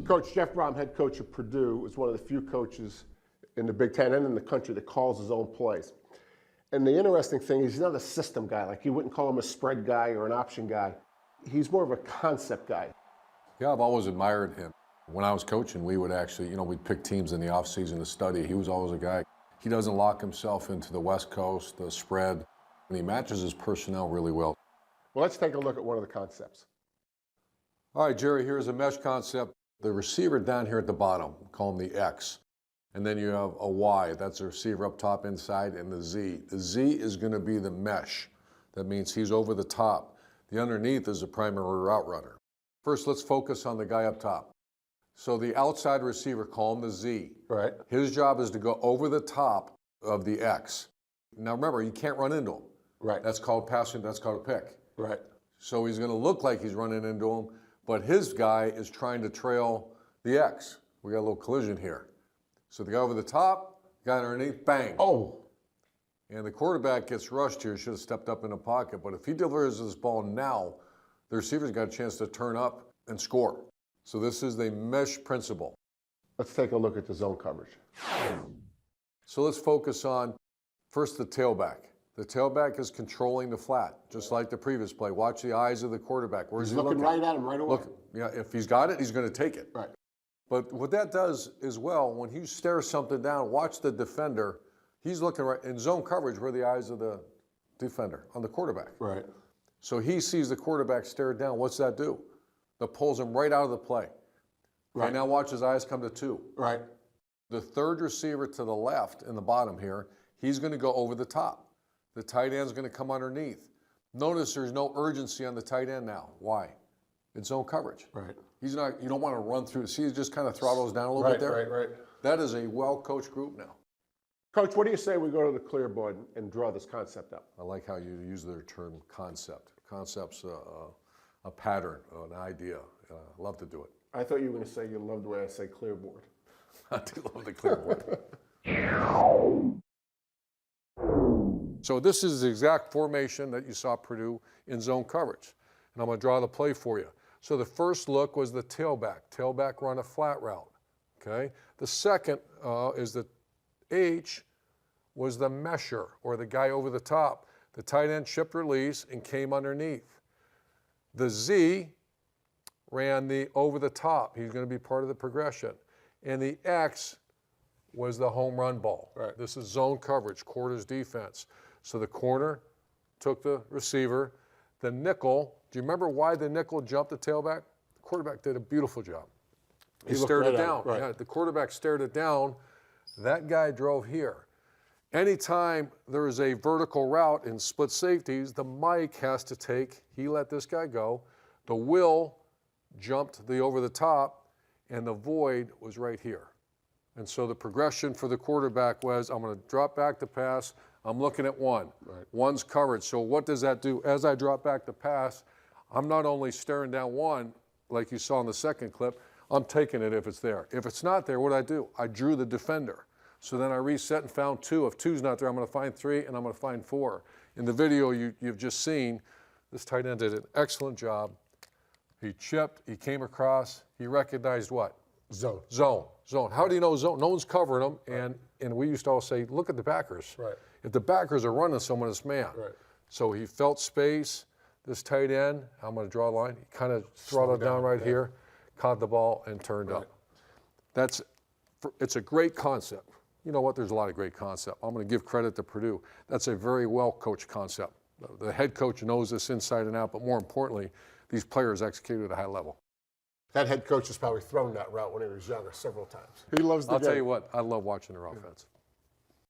Coach Jeff Brohm, head coach of Purdue, is one of the few coaches in the Big Ten and in the country that calls his own plays. And the interesting thing is he's not a system guy. Like, you wouldn't call him a spread guy or an option guy. He's more of a concept guy. Yeah, I've always admired him. When I was coaching, we would actually, we'd pick teams in the offseason to study. He was always a guy. He doesn't lock himself into the West Coast, the spread, and he matches his personnel really well. Well, let's take a look at one of the concepts. All right, Jerry, here's a mesh concept. The receiver down here at the bottom, call him the X. And then you have a Y, that's the receiver up top inside, and the Z. The Z is going to be the mesh. That means he's over the top. The underneath is a primary route runner. First, let's focus on the guy up top. So the outside receiver, call him the Z. Right. His job is to go over the top of the X. Now remember, you can't run into him. Right. That's called passing, that's called a pick. Right. So he's going to look like he's running into him, but his guy is trying to trail the X. We got a little collision here. So the guy over the top, guy underneath, bang. Oh. And the quarterback gets rushed here, should have stepped up in the pocket. But if he delivers this ball now, the receiver's got a chance to turn up and score. So this is the mesh principle. Let's take a look at the zone coverage. So let's focus on, first, the tailback. The tailback is controlling the flat, just like the previous play. Watch the eyes of the quarterback. Where's he looking? Right at him right away. Look, yeah, if he's got it, he's going to take it. Right. But what that does as well, when you stare something down, watch the defender. He's looking right in zone coverage where the eyes of the defender on the quarterback. Right. So he sees the quarterback stare down. What's that do? That pulls him right out of the play. Right. Okay, now watch his eyes come to two. Right. The third receiver to the left in the bottom here, he's going to go over the top. The tight end's going to come underneath. Notice there's no urgency on the tight end now. Why? It's zone coverage. Right. He's not. You don't want to run through. See, he just kind of throttles down a little bit there. Right. That is a well-coached group now. Coach, what do you say we go to the clear board and draw this concept up? I like how you use the term concept. Concept's a pattern, an idea. Love to do it. I thought you were going to say you love the way I say clear board. I do love the clear board. So this is the exact formation that you saw Purdue in zone coverage. And I'm going to draw the play for you. So the first look was the tailback. Tailback run a flat route. Okay. The second is the H was the mesher, or the guy over the top. The tight end chipped release and came underneath. The Z ran the over the top. He's going to be part of the progression. And the X was the home run ball. Right. This is zone coverage, quarters defense. So the corner took the receiver. The nickel, do you remember why the nickel jumped the tailback? The quarterback did a beautiful job. He stared it down. Right. Yeah, the quarterback stared it down. That guy drove here. Anytime there is a vertical route in split safeties, the Mike has to take, he let this guy go. The Will jumped the over the top, and the void was right here. And so the progression for the quarterback was, I'm going to drop back to pass. I'm looking at one. Right. One's covered. So what does that do? As I drop back to pass, I'm not only staring down one, like you saw in the second clip, I'm taking it if it's there. If it's not there, what do I do? I drew the defender. So then I reset and found two. If two's not there, I'm going to find three, and I'm going to find four. In the video you've just seen, this tight end did an excellent job. He chipped, he came across, he recognized what? Zone. How do you know zone? No one's covering them, and we used to all say, look at the backers. Right. If the backers are running someone, it's man. Right. So he felt space. This tight end, I'm going to draw a line. He kind of throttled down right here, caught the ball, and turned up. It's a great concept. You know what? There's a lot of great concept. I'm going to give credit to Purdue. That's a very well-coached concept. The head coach knows this inside and out, but more importantly, these players executed at a high level. That head coach has probably thrown that route when he was younger several times. He loves the game. I'll tell you what, I love watching their offense.